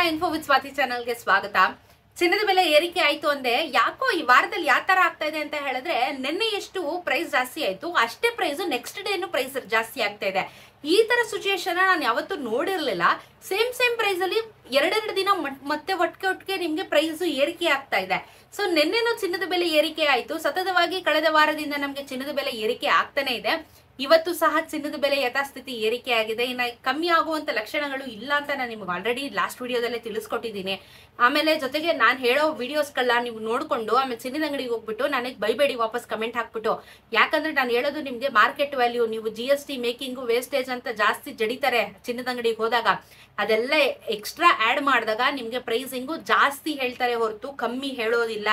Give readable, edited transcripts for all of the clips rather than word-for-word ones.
Info with Swati ಚಾನಲ್ಗೆ ಸ್ವಾಗತ. ಚಿನ್ನದ ಬೆಲೆ ಏರಿಕೆ ಆಯ್ತು ಅಂದೆ ಯಾಕೋ ಈ ವಾರದಲ್ಲಿ ಯಾವ ತರ ಆಗ್ತಾ ಇದೆ ಅಂತ ಹೇಳಿದ್ರೆ, ನಿನ್ನೆ ಎಷ್ಟು ಪ್ರೈಸ್ ಜಾಸ್ತಿ ಆಯ್ತು ಅಷ್ಟೇ ಪ್ರೈಸ್ ನೆಕ್ಸ್ಟ್ ಡೇನು ಪ್ರೈಸ್ ಜಾಸ್ತಿ ಆಗ್ತಾ ಇದೆ. ಈ ತರ ಸಿಚುಯೇಷನ್ ನಾನು ಯಾವತ್ತೂ ನೋಡಿರ್ಲಿಲ್ಲ. ಸೇಮ್ ಪ್ರೈಸ್ ಅಲ್ಲಿ ಎರಡೆರಡು ದಿನ ಮತ್ತೆ ಒಟ್ಟಿಗೆ ನಿಮ್ಗೆ ಪ್ರೈಸ್ ಏರಿಕೆ ಆಗ್ತಾ ಇದೆ. ಸೊ ನಿನ್ನೆನೂ ಚಿನ್ನದ ಬೆಲೆ ಏರಿಕೆ ಆಯ್ತು. ಸತತವಾಗಿ ಕಳೆದ ವಾರದಿಂದ ನಮ್ಗೆ ಚಿನ್ನದ ಬೆಲೆ ಏರಿಕೆ ಆಗ್ತಾನೆ ಇದೆ. ಇವತ್ತು ಸಹ ಚಿನ್ನದ ಬೆಲೆ ಯಥಾಸ್ಥಿತಿ ಏರಿಕೆ ಆಗಿದೆ. ಇನ್ನು ಕಮ್ಮಿ ಆಗುವಂತ ಲಕ್ಷಣಗಳು ಇಲ್ಲ ಅಂತ ನಾನು ನಿಮ್ಗೆ ಆಲ್ರೆಡಿ ಲಾಸ್ಟ್ ವಿಡಿಯೋದಲ್ಲೇ ತಿಳಿಸ್ಕೊಟ್ಟಿದ್ದೀನಿ. ಆಮೇಲೆ ಜೊತೆಗೆ ನಾನು ಹೇಳೋ ವಿಡಿಯೋಸ್ಗಳನ್ನ ನೀವು ನೋಡ್ಕೊಂಡು ಆಮೇಲೆ ಚಿನ್ನದ ಅಂಗಡಿಗೆ ಹೋಗ್ಬಿಟ್ಟು ನನಗೆ ಬೈಬೇಡಿ ವಾಪಸ್ ಕಮೆಂಟ್ ಹಾಕ್ಬಿಟ್ಟು. ಯಾಕಂದ್ರೆ ನಾನು ಹೇಳೋದು ನಿಮ್ಗೆ ಮಾರ್ಕೆಟ್ ವ್ಯಾಲ್ಯೂ, ನೀವು GST ಮೇಕಿಂಗು ವೇಸ್ಟೇಜ್ ಅಂತ ಜಾಸ್ತಿ ಜಡಿತಾರೆ ಚಿನ್ನದ ಅಂಗಡಿಗೆ ಹೋದಾಗ. ಅದೆಲ್ಲ ಎಕ್ಸ್ಟ್ರಾ ಆಡ್ ಮಾಡಿದಾಗ ನಿಮ್ಗೆ ಪ್ರೈಸಿಂಗು ಜಾಸ್ತಿ ಹೇಳ್ತಾರೆ ಹೊರತು ಕಮ್ಮಿ ಹೇಳೋದಿಲ್ಲ.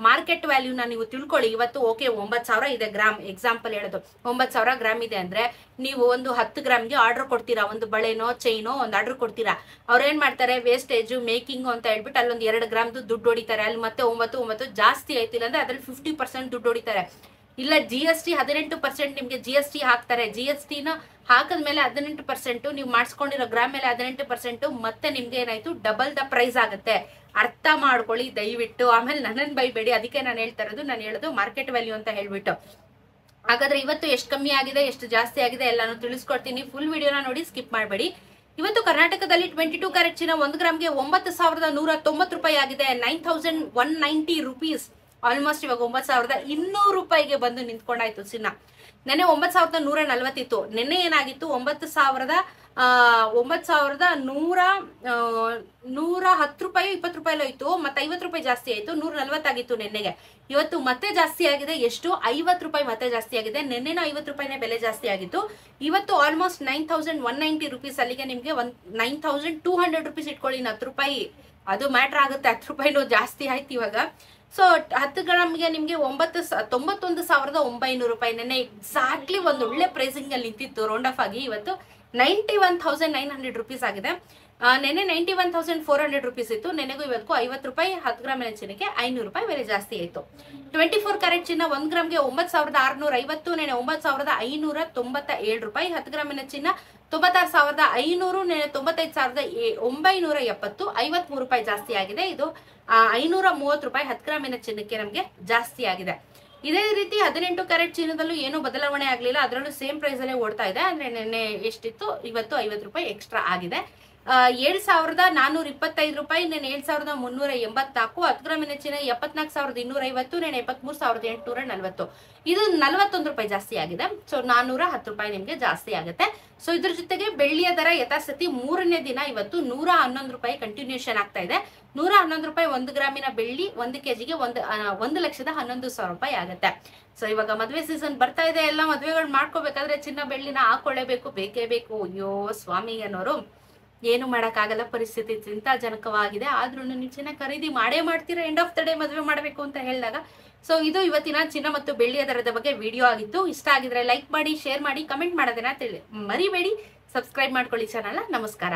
ಮಾರ್ಕೆಟ್ ವ್ಯಾಲ್ಯೂನ ನೀವು ತಿಳ್ಕೊಳ್ಳಿ. ಇವತ್ತು ಓಕೆ 9,000 ಇದೆ ಗ್ರಾಮ್, ಎಕ್ಸಾಂಪಲ್ ಹೇಳೋದು 9,000 ಗ್ರಾಮ್ ಇದೆ ಅಂದ್ರೆ ನೀವು ಒಂದು 10 ಗ್ರಾಮ್ಗೆ ಆರ್ಡರ್ ಕೊಡ್ತೀರಾ, ಒಂದು ಬಳೆನೋ ಚೈನೋ ಒಂದು ಆರ್ಡರ್ ಕೊಡ್ತೀರಾ. ಅವ್ರೇನ್ ಮಾಡ್ತಾರೆ, ವೇಸ್ಟೇಜ್ ಮೇಕಿಂಗ್ ಅಂತ ಹೇಳ್ಬಿಟ್ಟು ಅಲ್ಲೊಂದು 2 ಗ್ರಾಮ್ದು ದುಡ್ಡು ಹೊಡಿತಾರೆ. ಅಲ್ಲಿ ಮತ್ತೆ 9 ಜಾಸ್ತಿ ಆಯ್ತಿಲ್ಲ ಅಂದ್ರೆ ಅದ್ರಲ್ಲಿ 50% ದುಡ್ಡು ಹೊಡಿತಾರೆ. ಇಲ್ಲ GST 18% ನಿಮ್ಗೆ GST ಹಾಕ್ತಾರೆ. GSTನ ಹಾಕದ್ಮೇಲೆ 18%, ನೀವು ಮಾಡಿಸ್ಕೊಂಡಿರೋ ಗ್ರಾಮ್ ಮೇಲೆ 18%, ಮತ್ತೆ ನಿಮ್ಗೆ ಏನಾಯ್ತು ಡಬಲ್ ದ ಪ್ರೈಸ್ ಆಗುತ್ತೆ. ಅರ್ಥ ಮಾಡ್ಕೊಳ್ಳಿ ದಯವಿಟ್ಟು. ಆಮೇಲೆ ನನ್ನನ್ನು ಬೈಬೇಡಿ, ಅದಕ್ಕೆ ನಾನು ಹೇಳ್ತಾ ಇರೋದು, ನಾನು ಹೇಳೋದು ಮಾರ್ಕೆಟ್ ವ್ಯಾಲ್ಯೂ ಅಂತ ಹೇಳ್ಬಿಟ್ಟು. ಹಾಗಾದ್ರೆ ಇವತ್ತು ಎಷ್ಟು ಕಮ್ಮಿ ಆಗಿದೆ ಎಷ್ಟು ಜಾಸ್ತಿ ಆಗಿದೆ ಎಲ್ಲಾನು ತಿಳಿಸ್ಕೊಡ್ತೀನಿ. ಫುಲ್ ವಿಡಿಯೋನ ನೋಡಿ, ಸ್ಕಿಪ್ ಮಾಡಬೇಡಿ. ಇವತ್ತು ಕರ್ನಾಟಕದಲ್ಲಿ 22 ಕ್ಯಾರೆಟ್ ಚಿನ್ನ 1 ಗ್ರಾಮ್ಗೆ 9,190 ರೂಪಾಯಿ ಆಗಿದೆ. 9,190 ರುಪೀಸ್. ಆಲ್ಮೋಸ್ಟ್ ಇವಾಗ 9,200 ರೂಪಾಯಿಗೆ ಬಂದು ನಿಂತ್ಕೊಂಡಾಯ್ತು ಚಿನ್ನ. ನೆನ್ನೆ 9,140 ಇತ್ತು. ನಿನ್ನೆ ಏನಾಗಿತ್ತು, 9,110 ರೂಪಾಯಿ 20 ರೂಪಾಯಿ ಹೋಯ್ತು. ಮತ್ತೆ 50 ರೂಪಾಯಿ ಜಾಸ್ತಿ ಆಯ್ತು. 140 ಆಗಿತ್ತು ನಿನ್ನೆಗೆ. ಇವತ್ತು ಮತ್ತೆ ಜಾಸ್ತಿ ಆಗಿದೆ. ಎಷ್ಟು? 50 ರೂಪಾಯಿ ಮತ್ತೆ ಜಾಸ್ತಿ ಆಗಿದೆ. ನಿನ್ನೆನೂ 50 ರೂಪಾಯಿನೇ ಬೆಲೆ ಜಾಸ್ತಿ ಆಗಿತ್ತು. ಇವತ್ತು ಆಲ್ಮೋಸ್ಟ್ 9,190 ರುಪೀಸ್. ಅಲ್ಲಿಗೆ ನಿಮ್ಗೆ 9,200 ರುಪೀಸ್ ಇಟ್ಕೊಳ್ಳಿ. 10 ರೂಪಾಯಿ ಅದು ಮ್ಯಾಟ್ರ್ ಆಗುತ್ತೆ. 10 ರೂಪಾಯಿನೂ ಜಾಸ್ತಿ ಆಯ್ತು ಇವಾಗ. ಸೊ 10 ಗ್ರಾಮ್ಗೆ ನಿಮ್ಗೆ 91,900 ರೂಪಾಯಿ. ನೆನ್ನೆ ಎಕ್ಸಾಕ್ಟ್ಲಿ ಒಂದು ಒಳ್ಳೆ ಪ್ರೈಸಿಂಗ್ ಅಲ್ಲಿ ನಿಂತಿತ್ತು ರೌಂಡ್ ಆಫ್ ಆಗಿ. ಇವತ್ತು 91,900 ರುಪೀಸ್ ಆಗಿದೆ. ನೆನ್ನೆ 91,400 ರುಪೀಸ್ ಇತ್ತು. ನೆನೆಗೂ ಇವತ್ತು 50 ರೂಪಾಯಿ 10 ಗ್ರಾಮಿನ ಚಿನ್ನಕ್ಕೆ 500 ರೂಪಾಯಿ ಬೆಲೆ ಜಾಸ್ತಿ ಆಯ್ತು. 24 ಕ್ಯಾರೆಟ್ ಚಿನ್ನ 1 ಗ್ರಾಮ್ಗೆ 9,650, ನೆನೆ 9,597 ರೂಪಾಯಿ. 10 ಗ್ರಾಮಿನ ಚಿನ್ನ 96,500, ನೆನೆ 95,970, 53 ರೂಪಾಯಿ ಜಾಸ್ತಿ ಆಗಿದೆ. ಇದು 530 ರೂಪಾಯಿ 10 ಗ್ರಾಮಿನ ಚಿನ್ನಕ್ಕೆ ನಮ್ಗೆ ಜಾಸ್ತಿ ಆಗಿದೆ. ಇದೇ ರೀತಿ 18 ಕ್ಯಾರೆಟ್ ಚಿನ್ನದಲ್ಲೂ ಏನು ಬದಲಾವಣೆ ಆಗ್ಲಿಲ್ಲ. ಅದರಲ್ಲೂ ಸೇಮ್ ಪ್ರೈಸ್ ಅಲ್ಲೇ ಓಡ್ತಾ ಇದೆ. ಅಂದ್ರೆ ನಿನ್ನೆ ಎಷ್ಟಿತ್ತು, ಇವತ್ತು 50 ರೂಪಾಯಿ ಎಕ್ಸ್ಟ್ರಾ ಆಗಿದೆ. 7,425 ರೂಪಾಯಿ, ನೆನೆ 7,384. 10 ಗ್ರಾಮಿನ ಚಿನ್ನ 74,250, ನೆನೆ 73,840. ಇದು 41 ರೂಪಾಯಿ ಜಾಸ್ತಿ ಆಗಿದೆ. ಸೊ 410 ರೂಪಾಯಿ ನಿಮ್ಗೆ ಜಾಸ್ತಿ ಆಗುತ್ತೆ. ಸೊ ಇದ್ರ ಜೊತೆಗೆ ಬೆಳ್ಳಿಯ ದರ ಯಥಾಸ್ಥಿತಿ 3ನೇ ದಿನ ಇವತ್ತು 111 ರೂಪಾಯಿ ಕಂಟಿನ್ಯೂಷನ್ ಆಗ್ತಾ ಇದೆ. 111 ರೂಪಾಯಿ 1 ಗ್ರಾಮಿನ ಬೆಳ್ಳಿ 1 ಕೆಜಿಗೆ 1,11,000 ರೂಪಾಯಿ ಆಗುತ್ತೆ. ಸೊ ಇವಾಗ ಮದ್ವೆ ಸೀಸನ್ ಬರ್ತಾ ಇದೆ. ಎಲ್ಲ ಮದ್ವೆಗಳು ಮಾಡ್ಕೋಬೇಕಾದ್ರೆ ಚಿನ್ನ ಬೆಳ್ಳಿನ ಹಾಕೊಳ್ಳೇಬೇಕು, ಬೇಕೇ ಬೇಕು. ಅಯ್ಯೋ ಸ್ವಾಮಿ ಅನ್ನೋರು ಏನು ಮಾಡಕ್ಕಾಗಲ್ಲ, ಪರಿಸ್ಥಿತಿ ಚಿಂತಾಜನಕವಾಗಿದೆ. ಆದ್ರೂ ನೀವು ಚಿನ್ನ ಖರೀದಿ ಮಾಡೇ ಮಾಡ್ತೀರಾ ಎಂಡ್ ಆಫ್ ದ ಡೇ ಮದ್ವೆ ಮಾಡ್ಬೇಕು ಅಂತ ಹೇಳಿದಾಗ. ಸೊ ಇದು ಇವತ್ತಿನ ಚಿನ್ನ ಮತ್ತು ಬೆಳ್ಳಿಯ ದರದ ಬಗ್ಗೆ ವಿಡಿಯೋ ಆಗಿತ್ತು. ಇಷ್ಟ ಆಗಿದ್ರೆ ಲೈಕ್ ಮಾಡಿ, ಶೇರ್ ಮಾಡಿ, ಕಮೆಂಟ್ ಮಾಡೋದನ್ನ ಮರಿಬೇಡಿ. ಸಬ್ಸ್ಕ್ರೈಬ್ ಮಾಡ್ಕೊಳ್ಳಿ ಚಾನಲ್. ನಮಸ್ಕಾರ.